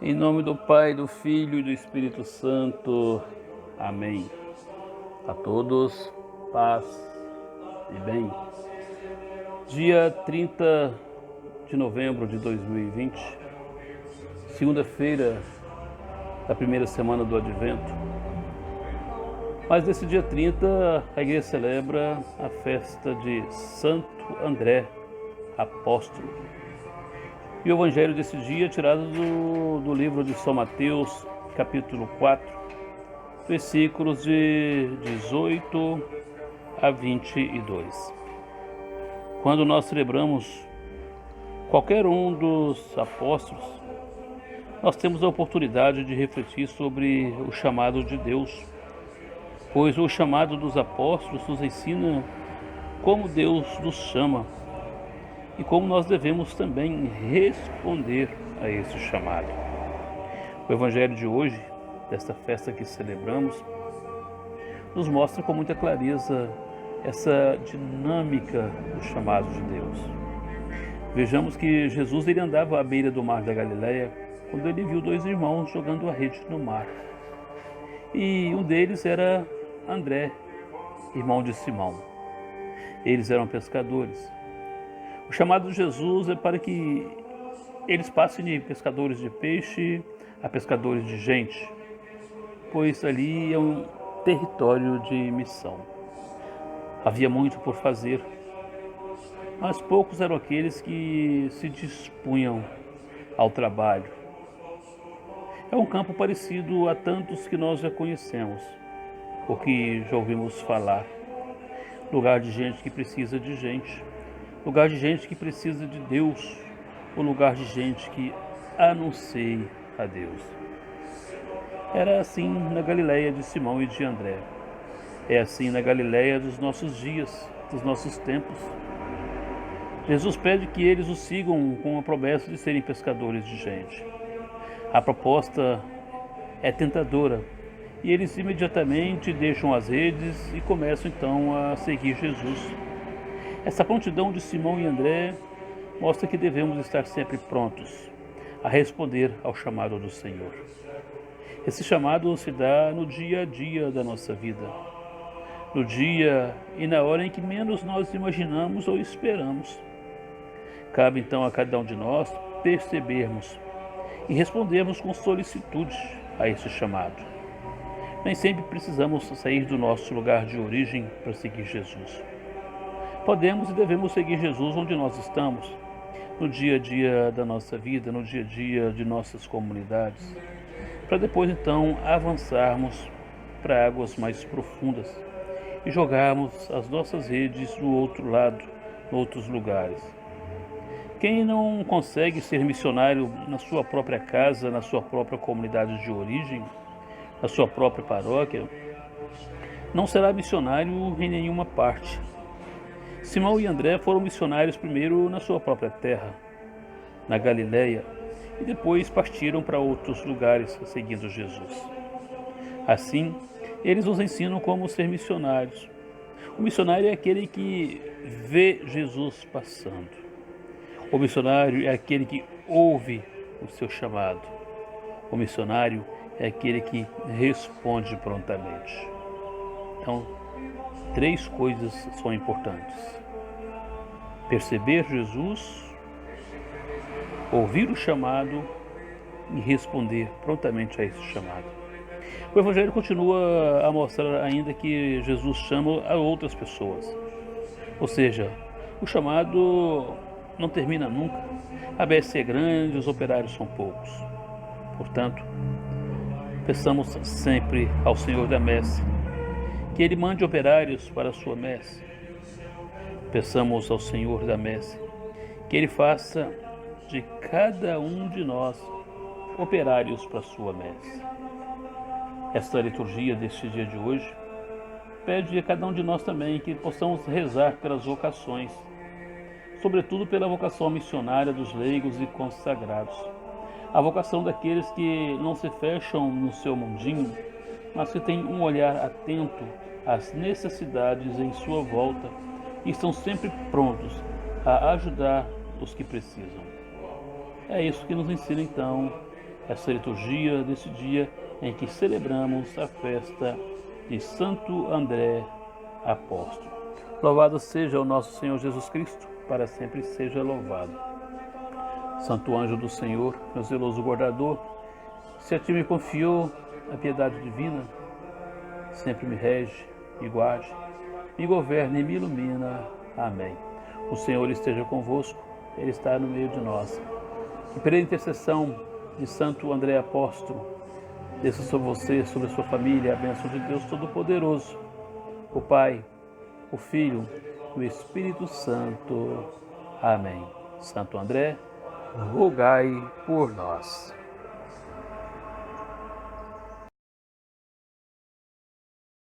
Em nome do Pai, do Filho e do Espírito Santo. Amém. A todos, paz e bem. Dia 30 de novembro de 2020, segunda-feira da primeira semana do Advento. Mas nesse dia 30, a igreja celebra a festa de Santo André, apóstolo. E o evangelho desse dia é tirado do livro de São Mateus, capítulo 4, versículos de 18 a 22. Quando nós celebramos qualquer um dos apóstolos, nós temos a oportunidade de refletir sobre o chamado de Deus, pois o chamado dos apóstolos nos ensina como Deus nos chama e como nós devemos também responder a esse chamado. O evangelho de hoje, desta festa que celebramos, nos mostra com muita clareza essa dinâmica do chamado de Deus. Vejamos que Jesus ele andava à beira do mar da Galileia quando ele viu dois irmãos jogando a rede no mar. E um deles era André, irmão de Simão. Eles eram pescadores. O chamado de Jesus é para que eles passem de pescadores de peixe a pescadores de gente, pois ali é um território de missão. Havia muito por fazer, mas poucos eram aqueles que se dispunham ao trabalho. É um campo parecido a tantos que nós já conhecemos, ou que já ouvimos falar. Lugar de gente que precisa de gente. Lugar de gente que precisa de Deus, o lugar de gente que anuncia a Deus. Era assim na Galileia de Simão e de André. É assim na Galileia dos nossos dias, dos nossos tempos. Jesus pede que eles o sigam com a promessa de serem pescadores de gente. A proposta é tentadora e eles imediatamente deixam as redes e começam então a seguir Jesus. Essa prontidão de Simão e André mostra que devemos estar sempre prontos a responder ao chamado do Senhor. Esse chamado se dá no dia a dia da nossa vida, no dia e na hora em que menos nós imaginamos ou esperamos. Cabe então a cada um de nós percebermos e respondermos com solicitude a esse chamado. Nem sempre precisamos sair do nosso lugar de origem para seguir Jesus. Podemos e devemos seguir Jesus onde nós estamos, no dia a dia da nossa vida, no dia a dia de nossas comunidades, para depois então avançarmos para águas mais profundas e jogarmos as nossas redes no outro lado, em outros lugares. Quem não consegue ser missionário na sua própria casa, na sua própria comunidade de origem, na sua própria paróquia, não será missionário em nenhuma parte. Simão e André foram missionários primeiro na sua própria terra, na Galileia, e depois partiram para outros lugares seguindo Jesus. Assim, eles nos ensinam como ser missionários. O missionário é aquele que vê Jesus passando. O missionário é aquele que ouve o seu chamado. O missionário é aquele que responde prontamente. Então, três coisas são importantes: perceber Jesus, ouvir o chamado e responder prontamente a esse chamado. O Evangelho continua a mostrar ainda que Jesus chama a outras pessoas. Ou seja, o chamado não termina nunca. A messe é grande, os operários são poucos. Portanto, peçamos sempre ao Senhor da messe que Ele mande operários para a sua messe. Peçamos ao Senhor da messe que Ele faça de cada um de nós operários para a sua messe. Esta liturgia deste dia de hoje pede a cada um de nós também que possamos rezar pelas vocações, sobretudo pela vocação missionária dos leigos e consagrados, a vocação daqueles que não se fecham no seu mundinho, mas que têm um olhar atento às necessidades em sua volta e estão sempre prontos a ajudar os que precisam. É isso que nos ensina então essa liturgia desse dia em que celebramos a festa de Santo André Apóstolo. Louvado seja o nosso Senhor Jesus Cristo, para sempre seja louvado. Santo anjo do Senhor, meu zeloso guardador, se a ti me confiou a piedade divina, sempre me rege, me guarde, me governe e me ilumina. Amém. O Senhor esteja convosco, Ele está no meio de nós. Que pela intercessão de Santo André Apóstolo, desça sobre você, sobre a sua família, a bênção de Deus Todo-Poderoso, o Pai, o Filho e o Espírito Santo. Amém. Santo André, rogai por nós.